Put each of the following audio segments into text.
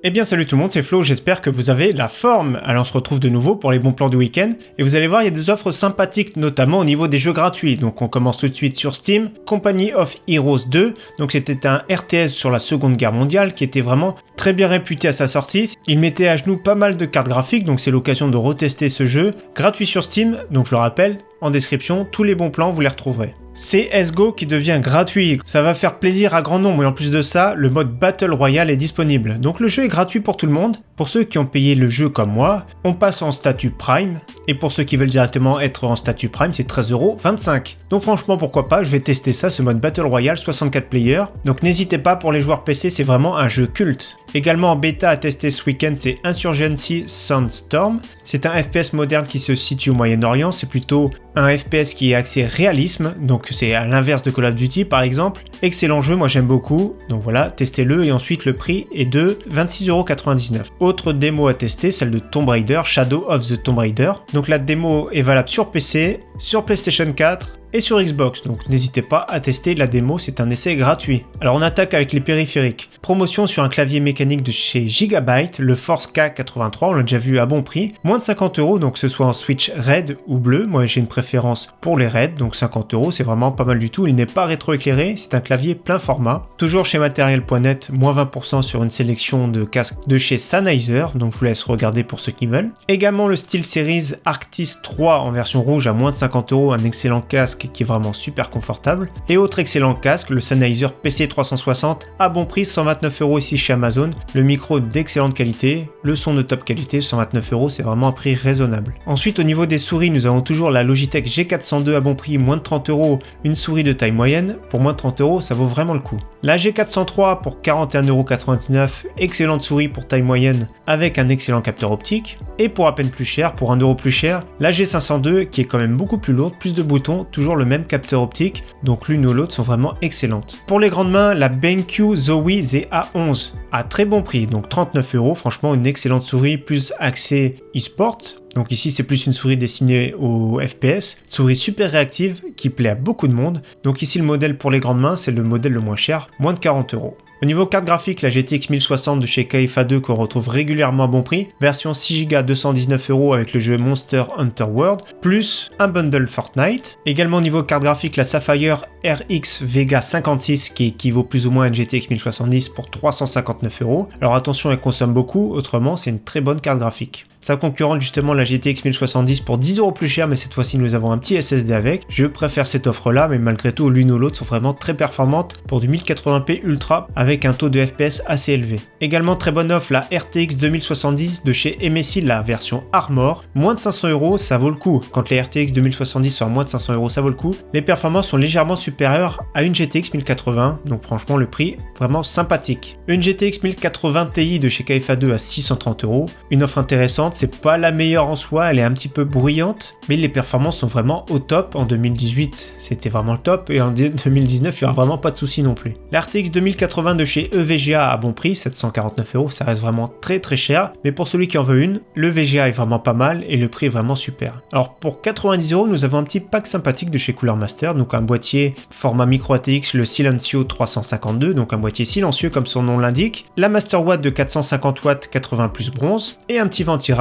Eh bien salut tout le monde, c'est Flo, j'espère que vous avez la forme. Alors on se retrouve de nouveau pour les bons plans du week-end, et vous allez voir il y a des offres sympathiques, notamment au niveau des jeux gratuits. Donc on commence tout de suite sur Steam, Company of Heroes 2, donc c'était un RTS sur la Seconde Guerre mondiale qui était vraiment très bien réputé à sa sortie. Il mettait à genoux pas mal de cartes graphiques, donc c'est l'occasion de retester ce jeu, gratuit sur Steam, donc je le rappelle, en description, tous les bons plans vous les retrouverez. CSGO qui devient gratuit, ça va faire plaisir à grand nombre et en plus de ça, le mode Battle Royale est disponible. Donc le jeu est gratuit pour tout le monde. Pour ceux qui ont payé le jeu comme moi, on passe en statut Prime. Et pour ceux qui veulent directement être en statut Prime, c'est 13,25€. Donc franchement, pourquoi pas, je vais tester ça, ce mode Battle Royale, 64 players. Donc n'hésitez pas, pour les joueurs PC, c'est vraiment un jeu culte. Également en bêta à tester ce week-end, c'est Insurgency Sandstorm. C'est un FPS moderne qui se situe au Moyen-Orient, c'est plutôt un FPS qui est axé réalisme, donc c'est à l'inverse de Call of Duty par exemple. Excellent jeu, moi j'aime beaucoup, donc voilà, testez-le et ensuite le prix est de 26,99€. Autre démo à tester, celle de Tomb Raider, Shadow of the Tomb Raider. Donc la démo est valable sur PC, sur PlayStation 4 et sur Xbox, donc n'hésitez pas à tester la démo, c'est un essai gratuit. Alors on attaque avec les périphériques. Promotion sur un clavier mécanique de chez Gigabyte, le Force K83, on l'a déjà vu à bon prix, moins de 50€, donc que ce soit en Switch red ou bleu, moi j'ai une préférence pour les red, donc 50€, c'est vraiment pas mal du tout, il n'est pas rétroéclairé, c'est un clavier plein format. Toujours chez Materiel.net, moins 20% sur une sélection de casques de chez Sennheiser, donc je vous laisse regarder pour ceux qui veulent. Également le SteelSeries Arctis 3 en version rouge à moins de 50€, un excellent casque qui est vraiment super confortable. Et autre excellent casque, le Sennheiser PC360 à bon prix, 129€ ici chez Amazon. Le micro d'excellente qualité, le son de top qualité, 129€, c'est vraiment un prix raisonnable. Ensuite au niveau des souris, nous avons toujours la Logitech G402 à bon prix, moins de 30€, une souris de taille moyenne. Pour moins de 30€, ça vaut vraiment le coup. La G403 pour 41,99€, excellente souris pour taille moyenne avec un excellent capteur optique. Et pour à peine plus cher, pour 1€ plus cher, la G502 qui est quand même beaucoup plus lourde, plus de boutons, toujours le même capteur optique, donc l'une ou l'autre sont vraiment excellentes. Pour les grandes mains, la BenQ Zowie ZA11 à très bon prix, donc 39€, franchement une excellente souris, plus axée e-sport. Donc ici c'est plus une souris destinée au FPS, souris super réactive qui plaît à beaucoup de monde. Donc ici le modèle pour les grandes mains c'est le modèle le moins cher, moins de 40€. Au niveau carte graphique, la GTX 1060 de chez KFA2 qu'on retrouve régulièrement à bon prix, version 6Go 219€ avec le jeu Monster Hunter World, plus un bundle Fortnite. Également au niveau carte graphique, la Sapphire RX Vega 56 qui équivaut plus ou moins à une GTX 1070 pour 359€. Alors attention, elle consomme beaucoup, autrement c'est une très bonne carte graphique. Sa concurrente justement la GTX 1070 pour 10€ plus cher, mais cette fois-ci nous avons un petit SSD avec. Je préfère cette offre là, mais malgré tout l'une ou l'autre sont vraiment très performantes pour du 1080p ultra avec un taux de FPS assez élevé. Également très bonne offre la RTX 2070 de chez MSI, la version Armor, moins de 500€, ça vaut le coup. Quand les RTX 2070 sont à moins de 500€, ça vaut le coup. Les performances sont légèrement supérieures à une GTX 1080, donc franchement le prix vraiment sympathique. Une GTX 1080 Ti de chez KFA2 à 630€, une offre intéressante. C'est pas la meilleure en soi, elle est un petit peu bruyante, mais les performances sont vraiment au top. En 2018, c'était vraiment le top, et en 2019, il n'y aura vraiment pas de soucis non plus. La RTX 2080 de chez EVGA à bon prix, 749€, ça reste vraiment très très cher, mais pour celui qui en veut une, le VGA est vraiment pas mal, et le prix est vraiment super. Alors pour 90€, nous avons un petit pack sympathique de chez Cooler Master, donc un boîtier format micro ATX, le Silencio 352, donc un boîtier silencieux comme son nom l'indique, la Master Watt de 450W 80 plus bronze, et un petit ventirad,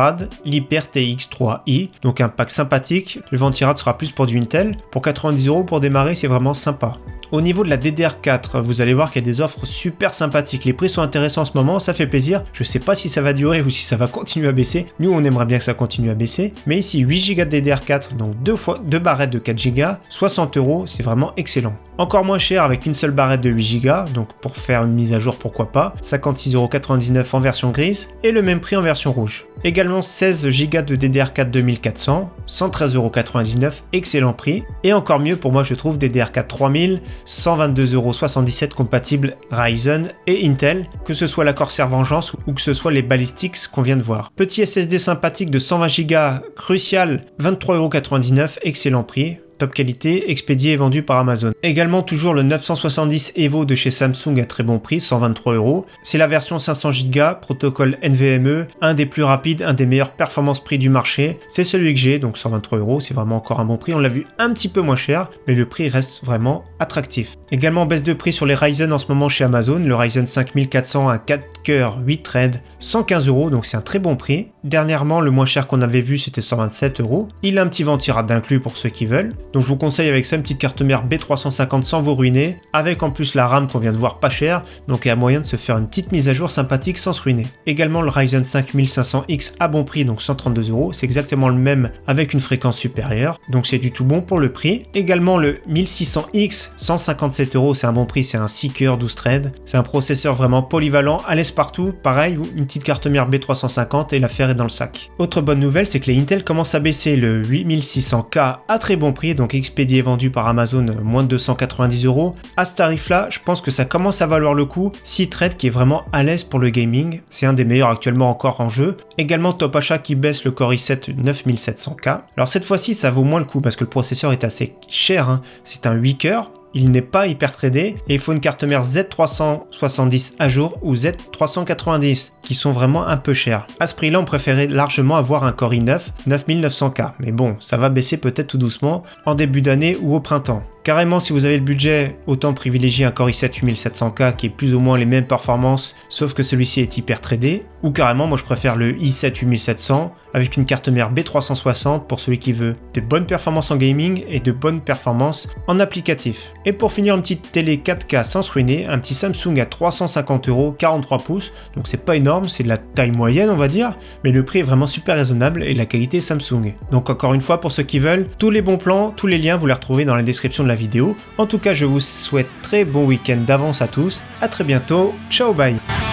l'Hyper TX3i, donc un pack sympathique. Le ventirad sera plus pour du Intel. Pour 90€ pour démarrer, c'est vraiment sympa. Au niveau de la DDR4, vous allez voir qu'il y a des offres super sympathiques. Les prix sont intéressants en ce moment, ça fait plaisir. Je sais pas si ça va durer ou si ça va continuer à baisser. Nous, on aimerait bien que ça continue à baisser. Mais ici, 8Go de DDR4, donc deux barrettes de 4Go, 60€, c'est vraiment excellent. Encore moins cher avec une seule barrette de 8Go, donc pour faire une mise à jour, pourquoi pas. 56,99€ en version grise et le même prix en version rouge. Également 16Go de DDR4 2400, 113,99€, excellent prix. Et encore mieux pour moi je trouve DDR4 3000, 122,77€ compatible Ryzen et Intel, que ce soit la Corsair Vengeance ou que ce soit les Ballistics qu'on vient de voir. Petit SSD sympathique de 120Go, crucial, 23,99€, excellent prix. top qualité, expédié et vendu par Amazon. Également toujours le 970 EVO de chez Samsung à très bon prix, 123 €. C'est la version 500 Go, protocole NVMe, un des plus rapides, un des meilleurs performances prix du marché. C'est celui que j'ai, donc 123 €, c'est vraiment encore un bon prix. On l'a vu un petit peu moins cher, mais le prix reste vraiment attractif. Également baisse de prix sur les Ryzen en ce moment chez Amazon, le Ryzen 5400 à 4 cœurs 8 threads, 115 €, donc c'est un très bon prix. Dernièrement, le moins cher qu'on avait vu, c'était 127 €. Il a un petit ventirad d'inclus pour ceux qui veulent. Donc je vous conseille avec ça une petite carte mère B350 sans vous ruiner, avec en plus la RAM qu'on vient de voir pas cher, donc il y a moyen de se faire une petite mise à jour sympathique sans se ruiner. Également le Ryzen 5500X à bon prix, donc 132 €, c'est exactement le même avec une fréquence supérieure, donc c'est du tout bon pour le prix. Également le 1600X, 157 €, c'est un bon prix, c'est un 6 cœurs 12 threads, c'est un processeur vraiment polyvalent, à l'aise partout, pareil, une petite carte mère B350 et l'affaire est dans le sac. Autre bonne nouvelle, c'est que les Intel commencent à baisser, le 8600K à très bon prix, donc expédié et vendu par Amazon moins de 290 €. À ce tarif là, je pense que ça commence à valoir le coup. 6 threads qui est vraiment à l'aise pour le gaming, c'est un des meilleurs actuellement encore en jeu. Également top achat qui baisse le Core i7 9700K. Alors cette fois-ci ça vaut moins le coup parce que le processeur est assez cher, hein. C'est un 8 cœurs. Il n'est pas hyper tradé et il faut une carte mère Z370 à jour ou Z390 qui sont vraiment un peu chers. À ce prix-là, on préférait largement avoir un Core i9 9900K. Mais bon, ça va baisser peut-être tout doucement en début d'année ou au printemps. Carrément, si vous avez le budget, autant privilégier un Core i7 8700K qui est plus ou moins les mêmes performances, sauf que celui-ci est hyper tradé. Ou carrément, moi je préfère le i7 8700 avec une carte mère B360 pour celui qui veut de bonnes performances en gaming et de bonnes performances en applicatif. Et pour finir, une petite télé 4K sans se ruiner, un petit Samsung à 350 €, 43 pouces, donc c'est pas énorme, c'est de la taille moyenne on va dire, mais le prix est vraiment super raisonnable et la qualité Samsung. Donc encore une fois, pour ceux qui veulent, tous les bons plans, tous les liens vous les retrouvez dans la description de la vidéo. En tout cas, je vous souhaite très bon week-end d'avance à tous, à très bientôt, ciao bye.